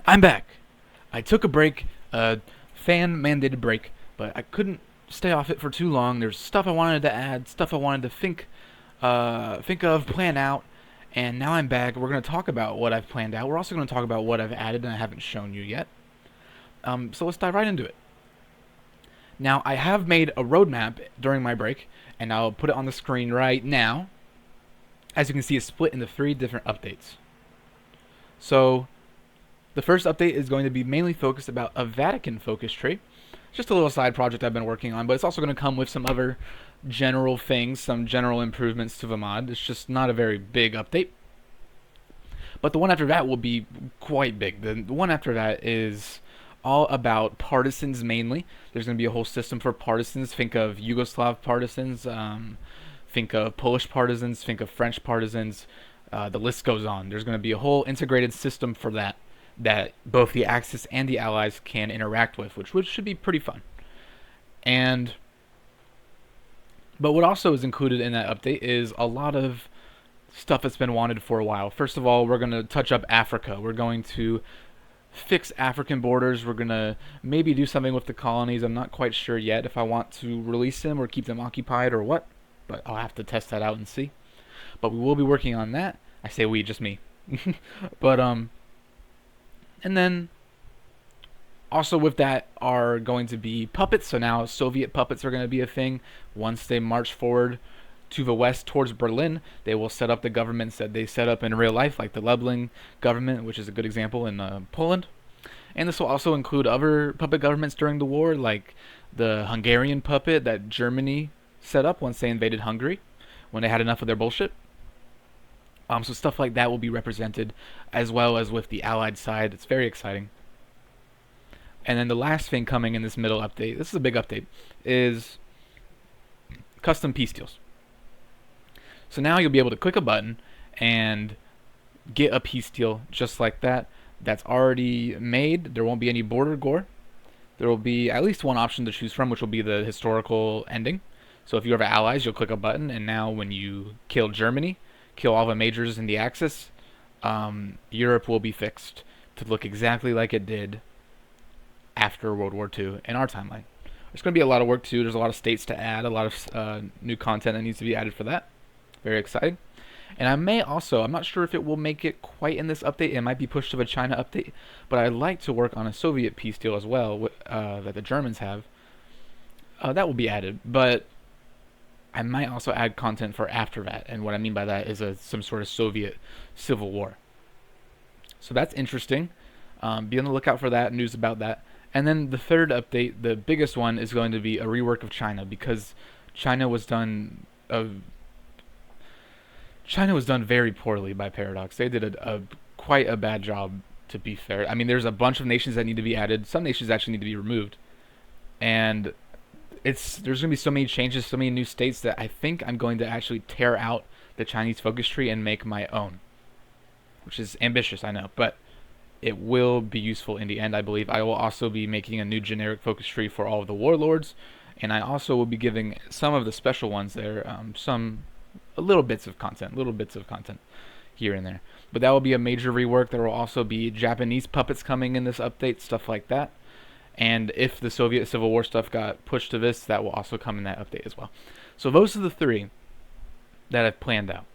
I'm back. I took a break, a fan-mandated break, but I couldn't stay off it for too long. There's stuff I wanted to add, stuff I wanted to think of, plan out, and now I'm back. We're going to talk about what I've planned out. We're also going to talk about what I've added and I haven't shown you yet. So let's dive right into it. Now, I have made a roadmap during my break, and I'll put it on the screen right now. As you can see, it's split into 3 different updates. So, the first update is going to be mainly focused about a Vatican focus tree. Just a little side project I've been working on, but it's also going to come with some other general things, some general improvements to the mod. It's just not a very big update. But the one after that will be quite big. The one after that is all about partisans mainly. There's going to be a whole system for partisans. Think of Yugoslav partisans, think of Polish partisans, think of French partisans. The list goes on. There's going to be a whole integrated system for that both the Axis and the Allies can interact with, which should be pretty fun. But what also is included in that update is a lot of stuff that's been wanted for a while. First of all, we're going to touch up Africa. We're going to fix African borders. We're going to maybe do something with the colonies. I'm not quite sure yet if I want to release them or keep them occupied or what, but I'll have to test that out and see. But we will be working on that. I say we, just me. But and then also with that are going to be puppets. So now Soviet puppets are going to be a thing. Once they march forward to the west towards Berlin, they will set up the governments that they set up in real life, like the Lublin government, which is a good example in Poland. And this will also include other puppet governments during the war, like the Hungarian puppet that Germany set up once they invaded Hungary, when they had enough of their bullshit. So stuff like that will be represented, as well as with the Allied side. It's very exciting. And then the last thing coming in this middle update, this is a big update, is custom peace deals. So now you'll be able to click a button and get a peace deal just like that. That's already made. There won't be any border gore. There will be at least one option to choose from, which will be the historical ending. So if you have allies, you'll click a button, and now when you kill Germany, kill all the majors in the Axis, Europe will be fixed to look exactly like it did after World War II in our timeline. There's going to be a lot of work too. There's a lot of states to add, a lot of new content that needs to be added for that. Very exciting. And I may also, I'm not sure if it will make it quite in this update. It might be pushed to the China update, but I'd like to work on a Soviet peace deal as well that the Germans have. That will be added, but I might also add content for after that, and what I mean by that is some sort of Soviet civil war. So that's interesting. Be on the lookout for that, news about that. And then the third update, the biggest one, is going to be a rework of China, because China was done very poorly by Paradox. They did quite a bad job, to be fair. I mean, there's a bunch of nations that need to be added. Some nations actually need to be removed, and there's going to be so many changes, so many new states, that I think I'm going to actually tear out the Chinese focus tree and make my own, which is ambitious, I know, but it will be useful in the end, I believe. I will also be making a new generic focus tree for all of the warlords, and I also will be giving some of the special ones there little bits of content here and there. But that will be a major rework. There will also be Japanese puppets coming in this update, stuff like that. And if the Soviet Civil War stuff got pushed to this, that will also come in that update as well. So those are the 3 that I've planned out.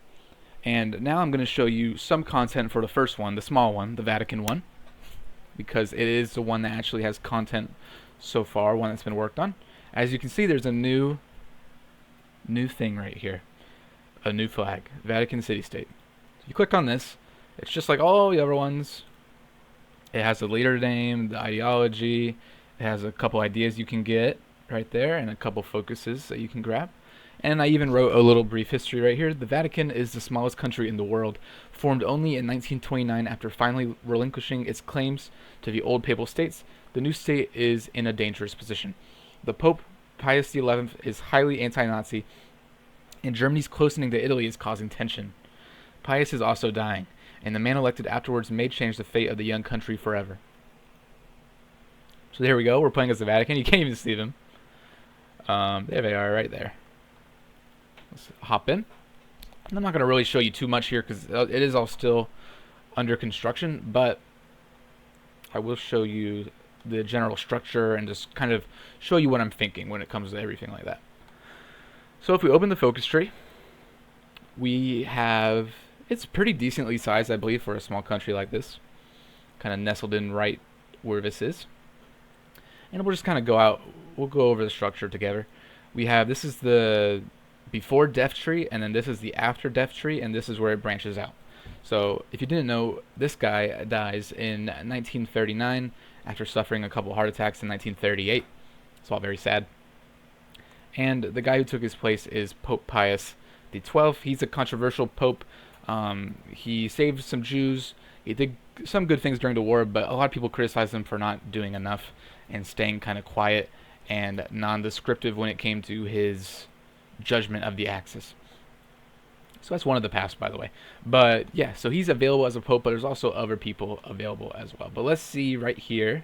And now I'm going to show you some content for the first one, the small one, the Vatican one, because it is the one that actually has content so far, one that's been worked on. As you can see, there's a new thing right here, a new flag, Vatican City-State. So you click on this, it's just like all the other ones. It has the leader name, the ideology, it has a couple ideas you can get right there, and a couple focuses that you can grab. And I even wrote a little brief history right here. The Vatican is the smallest country in the world, formed only in 1929 after finally relinquishing its claims to the old papal states. The new state is in a dangerous position. The Pope, Pius XI, is highly anti-Nazi, and Germany's closening to Italy is causing tension. Pius is also dying, and the man elected afterwards may change the fate of the young country forever. So there we go. We're playing as the Vatican. You can't even see them. There they are right there. Let's hop in. And I'm not going to really show you too much here because it is all still under construction, but I will show you the general structure and just kind of show you what I'm thinking when it comes to everything like that. So if we open the focus tree, we have, it's pretty decently sized, I believe, for a small country like this, kind of nestled in right where this is. And we'll just kind of we'll go over the structure together. We have, this is the before death tree, and then this is the after death tree, and this is where it branches out. So if you didn't know, this guy dies in 1939 after suffering a couple heart attacks in 1938. It's all very sad. And the guy who took his place is Pope Pius XII. He's a controversial pope. He saved some Jews. He did some good things during the war, but a lot of people criticize him for not doing enough and staying kind of quiet and non-descriptive when it came to his judgment of the Axis. So that's one of the past, by the way. But yeah, so he's available as a pope, but there's also other people available as well. But let's see right here.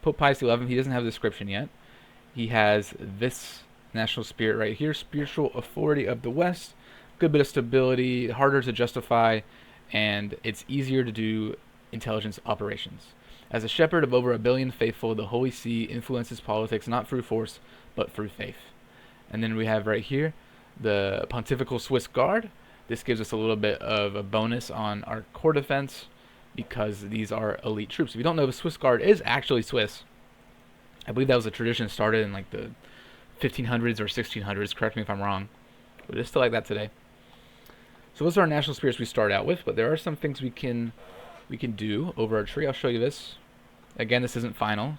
Pope Pius XI, he doesn't have a description yet. He has this national spirit right here, spiritual authority of the West, good bit of stability, harder to justify, and it's easier to do intelligence operations. As a shepherd of over 1 billion faithful, the Holy See influences politics not through force, but through faith. And then we have right here the Pontifical Swiss Guard. This gives us a little bit of a bonus on our core defense because these are elite troops. If you don't know, the Swiss Guard is actually Swiss. I believe that was a tradition started in like the 1500s or 1600s. Correct me if I'm wrong. But it's still like that today. So those are our national spirits we start out with, but there are some things we can do over our tree. I'll show you this. Again, this isn't final.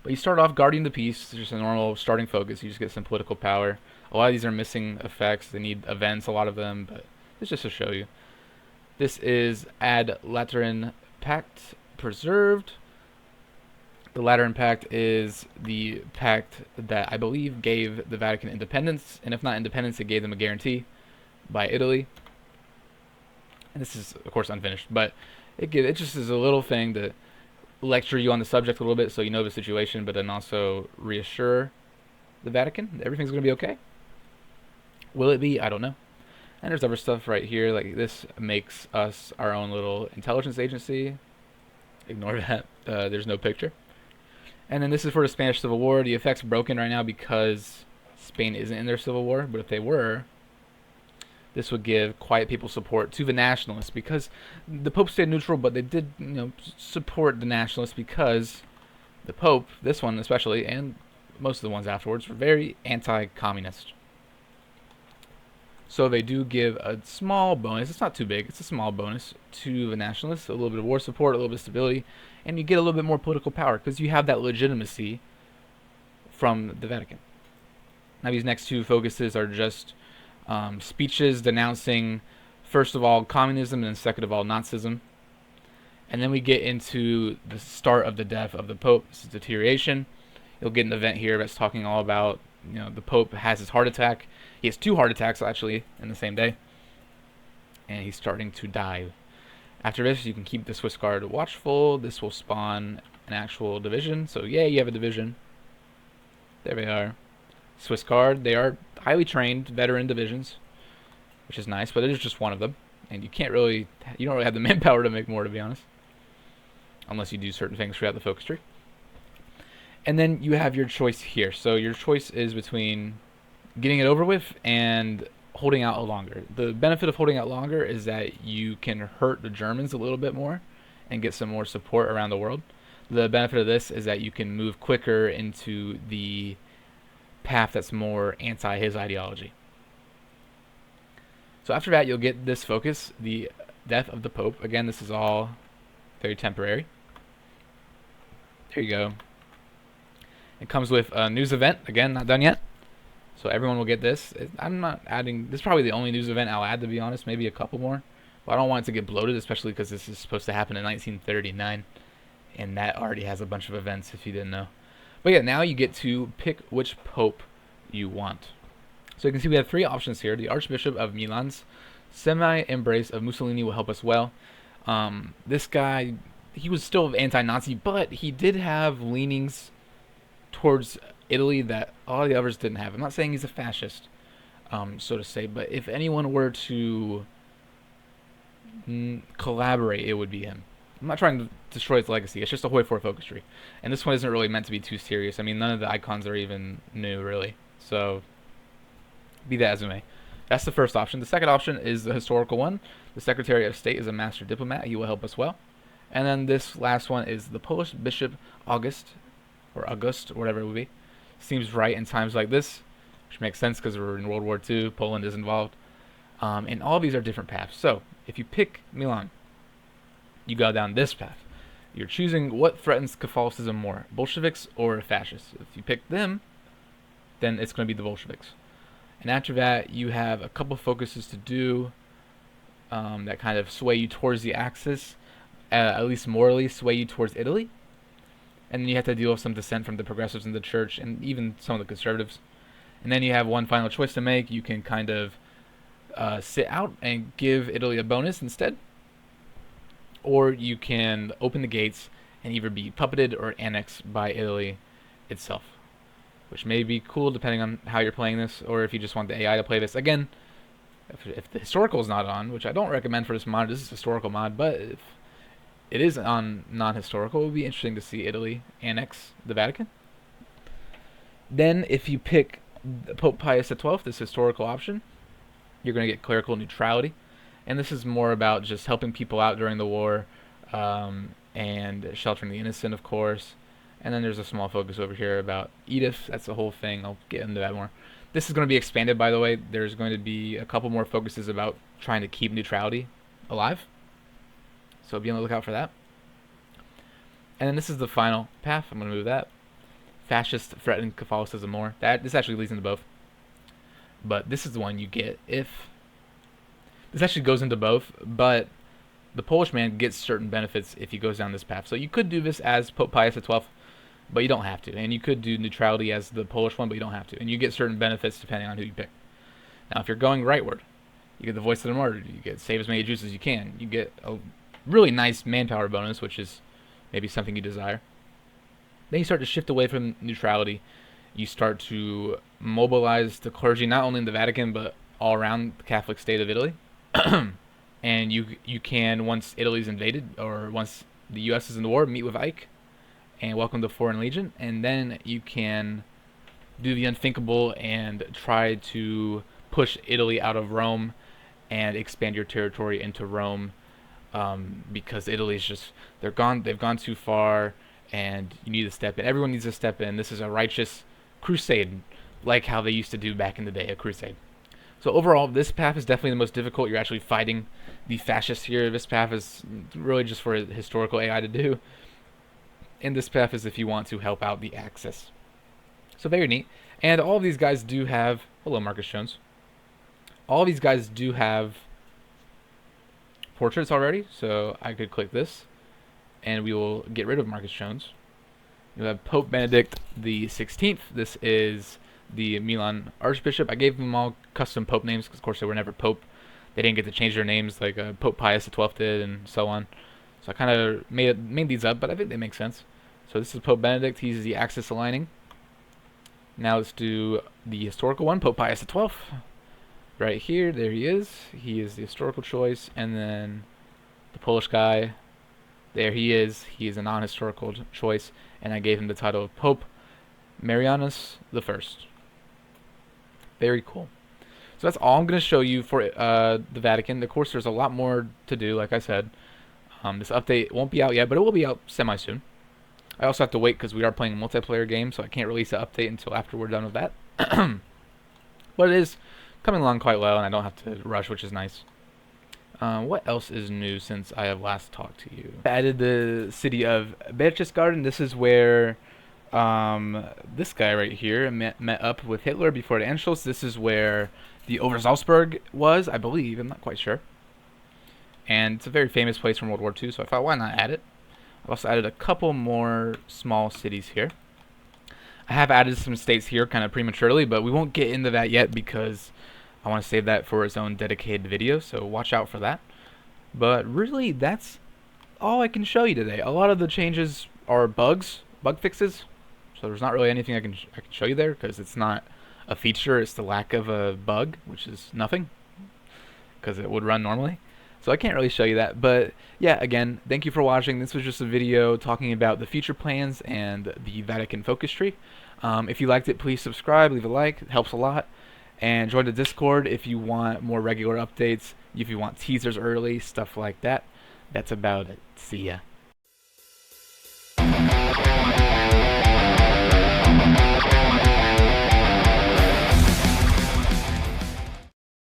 But you start off guarding the peace. It's just a normal starting focus. You just get some political power. A lot of these are missing effects. They need events, a lot of them, but it's just to show you. This is Ad Lateran Pact Preserved. The Lateran Pact is the pact that I believe gave the Vatican independence, and if not independence, it gave them a guarantee by Italy. And this is, of course, unfinished, but it just is a little thing to lecture you on the subject a little bit so you know the situation, but then also reassure the Vatican that everything's going to be okay. Will it be? I don't know. And there's other stuff right here, like this makes us our own little intelligence agency. Ignore that. There's no picture. And then this is for the Spanish Civil War. The effect's broken right now because Spain isn't in their civil war, but if they were, this would give quiet people support to the nationalists because the Pope stayed neutral, but they did, support the nationalists because the Pope, this one especially, and most of the ones afterwards, were very anti-communist. So they do give a small bonus. It's not too big. It's a small bonus to the nationalists. A little bit of war support, a little bit of stability, and you get a little bit more political power because you have that legitimacy from the Vatican. Now these next two focuses are just speeches denouncing, first of all, communism, and then second of all, Nazism. And then we get into the start of the death of the Pope. This is deterioration. You'll get an event here that's talking all about, the Pope has his heart attack. He has 2 heart attacks, actually, in the same day. And he's starting to die. After this, you can keep the Swiss Guard watchful. This will spawn an actual division. So, yeah, you have a division. There they are. Swiss Guard, they are highly trained veteran divisions, which is nice, but it is just one of them. And you don't really have the manpower to make more, to be honest. Unless you do certain things throughout the focus tree. And then you have your choice here. So your choice is between getting it over with and holding out longer. The benefit of holding out longer is that you can hurt the Germans a little bit more and get some more support around the world. The benefit of this is that you can move quicker into the path that's more anti his ideology. So after that, you'll get this focus, the death of the Pope. Again, this is all very temporary. There you go. It comes with a news event. Again, not done yet. So everyone will get this. I'm not adding, this is probably the only news event I'll add, to be honest. Maybe a couple more. But I don't want it to get bloated, especially because this is supposed to happen in 1939. And that already has a bunch of events, if you didn't know. But yeah, now you get to pick which Pope you want. So you can see we have 3 options here. The Archbishop of Milan's semi-embrace of Mussolini will help us well. This guy, he was still anti-Nazi, but he did have leanings towards Italy that a lot of the others didn't have. I'm not saying he's a fascist, so to say, but if anyone were to collaborate, it would be him. I'm not trying to destroy its legacy. It's just a Hoi4 focus tree. And this one isn't really meant to be too serious. I mean, none of the icons are even new, really. So, be that as it may. That's the first option. The second option is the historical one. The Secretary of State is a master diplomat. He will help us well. And then this last one is the Polish Bishop August, or August, or whatever it would be. Seems right in times like this, which makes sense because we're in World War II. Poland is involved. And all of these are different paths. So, if you pick Milan, you go down this path. You're choosing what threatens Catholicism more, Bolsheviks or fascists. If you pick them, then it's going to be the Bolsheviks. And after that, you have a couple focuses to do that kind of sway you towards the axis, at least morally sway you towards Italy. And then you have to deal with some dissent from the progressives in the church and even some of the conservatives. And then you have one final choice to make. You can kind of sit out and give Italy a bonus instead. Or you can open the gates and either be puppeted or annexed by Italy itself, which may be cool depending on how you're playing this, or if you just want the AI to play this. Again, if the historical is not on, which I don't recommend for this mod, this is a historical mod, but if it is on non-historical, it would be interesting to see Italy annex the Vatican. Then if you pick Pope Pius XII, this historical option, you're going to get clerical neutrality. And this is more about just helping people out during the war and sheltering the innocent, of course. And then there's a small focus over here about Edith. That's the whole thing. I'll get into that more. This is going to be expanded, by the way. There's going to be a couple more focuses about trying to keep neutrality alive. So be on the lookout for that. And then this is the final path. I'm going to move that. Fascist threaten Catholicism more. This actually leads into both. But this is the one you get if... This actually goes into both, but the Polish man gets certain benefits if he goes down this path. So you could do this as Pope Pius XII, but you don't have to. And you could do neutrality as the Polish one, but you don't have to. And you get certain benefits depending on who you pick. Now, if you're going rightward, you get the Voice of the Martyr. You get save as many Jews as you can. You get a really nice manpower bonus, which is maybe something you desire. Then you start to shift away from neutrality. You start to mobilize the clergy, not only in the Vatican, but all around the Catholic state of Italy. And you can, once Italy's invaded, or once the U.S. is in the war, meet with Ike and welcome the Foreign Legion. And then you can do the unthinkable and try to push Italy out of Rome and expand your territory into Rome, because Italy's just, they've gone too far, and you need to step in. Everyone needs to step in. This is a righteous crusade, like how they used to do back in the day, a crusade. So overall, this path is definitely the most difficult. You're actually fighting the fascists here. This path is really just for historical AI to do. And this path is if you want to help out the Axis. So very neat. And all of these guys do have... Hello, Marcus Jones. All of these guys do have portraits already. So I could click this, and we will get rid of Marcus Jones. You have Pope Benedict the 16th. This is the Milan Archbishop. I gave them all custom Pope names because, of course, they were never Pope. They didn't get to change their names like Pope Pius XII did, and so on. So I kind of made these up, but I think they make sense. So this is Pope Benedict. He's the axis aligning. Now let's do the historical one, Pope Pius XII. Right here, there he is. He is the historical choice. And then the Polish guy, there he is. He is a non-historical choice. And I gave him the title of Pope Marianus the First. Very cool. So that's all I'm going to show you for the Vatican. Of course, there's a lot more to do, like I said. This update won't be out yet, but it will be out semi-soon. I also have to wait because we are playing a multiplayer game, so I can't release the update until after we're done with that. But it is coming along quite well, and I don't have to rush, which is nice. What else is new since I have last talked to you? I added the city of Berchtesgaden. This is where this guy right here met up with Hitler before the Anschluss. This is where the Obersalzberg was, I believe. I'm not quite sure. And it's a very famous place from World War II, so I thought, why not add it? I've also added a couple more small cities here. I have added some states here kind of prematurely, but we won't get into that yet because I want to save that for its own dedicated video, so watch out for that. But really, that's all I can show you today. A lot of the changes are bug fixes, so there's not really anything I can show you there because it's not a feature, it's the lack of a bug, which is nothing because it would run normally. So I can't really show you that, but yeah, again, thank you for watching. This was just a video talking about the future plans and the Vatican focus tree. If you liked it, please subscribe, leave a like, it helps a lot. And join the Discord if you want more regular updates, if you want teasers early, stuff like that. That's about it. See ya.